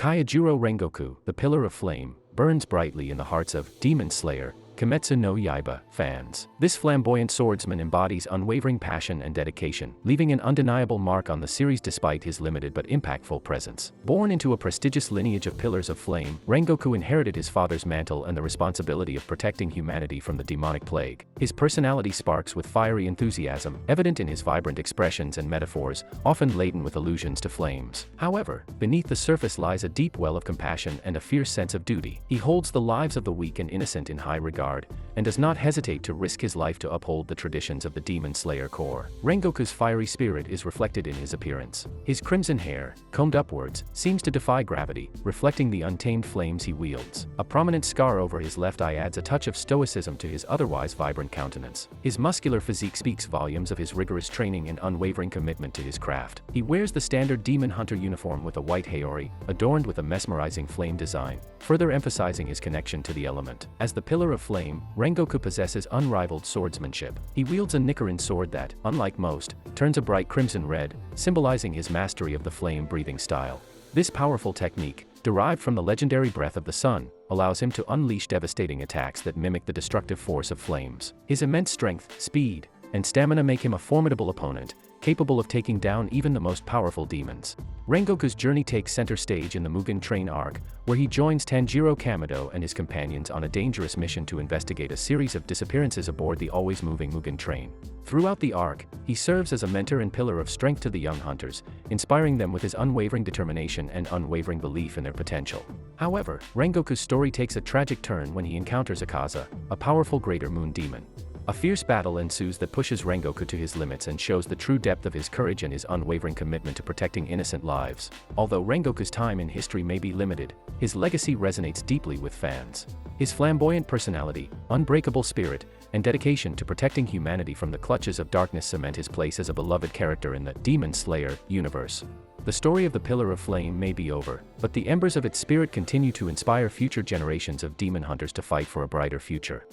Kyojuro Rengoku, the Pillar of Flame, burns brightly in the hearts of Demon Slayer, Kimetsu no Yaiba fans. This flamboyant swordsman embodies unwavering passion and dedication, leaving an undeniable mark on the series despite his limited but impactful presence. Born into a prestigious lineage of Pillars of Flame, Rengoku inherited his father's mantle and the responsibility of protecting humanity from the demonic plague. His personality sparks with fiery enthusiasm, evident in his vibrant expressions and metaphors, often laden with allusions to flames. However, beneath the surface lies a deep well of compassion and a fierce sense of duty. He holds the lives of the weak and innocent in high regard, and does not hesitate to risk his life to uphold the traditions of the Demon Slayer Corps. Rengoku's fiery spirit is reflected in his appearance. His crimson hair, combed upwards, seems to defy gravity, reflecting the untamed flames he wields. A prominent scar over his left eye adds a touch of stoicism to his otherwise vibrant countenance. His muscular physique speaks volumes of his rigorous training and unwavering commitment to his craft. He wears the standard demon hunter uniform with a white haori, adorned with a mesmerizing flame design, further emphasizing his connection to the element. As the Pillar of Flame, Rengoku possesses unrivaled swordsmanship. He wields a Nichirin sword that, unlike most, turns a bright crimson red, symbolizing his mastery of the flame-breathing style. This powerful technique, derived from the legendary breath of the sun, allows him to unleash devastating attacks that mimic the destructive force of flames. His immense strength, speed, and stamina make him a formidable opponent, capable of taking down even the most powerful demons. Rengoku's journey takes center stage in the Mugen Train arc, where he joins Tanjiro Kamado and his companions on a dangerous mission to investigate a series of disappearances aboard the always-moving Mugen Train. Throughout the arc, he serves as a mentor and pillar of strength to the young hunters, inspiring them with his unwavering determination and unwavering belief in their potential. However, Rengoku's story takes a tragic turn when he encounters Akaza, a powerful Greater Moon demon. A fierce battle ensues that pushes Rengoku to his limits and shows the true depth of his courage and his unwavering commitment to protecting innocent lives. Although Rengoku's time in history may be limited, his legacy resonates deeply with fans. His flamboyant personality, unbreakable spirit, and dedication to protecting humanity from the clutches of darkness cement his place as a beloved character in the Demon Slayer universe. The story of the Pillar of Flame may be over, but the embers of its spirit continue to inspire future generations of demon hunters to fight for a brighter future.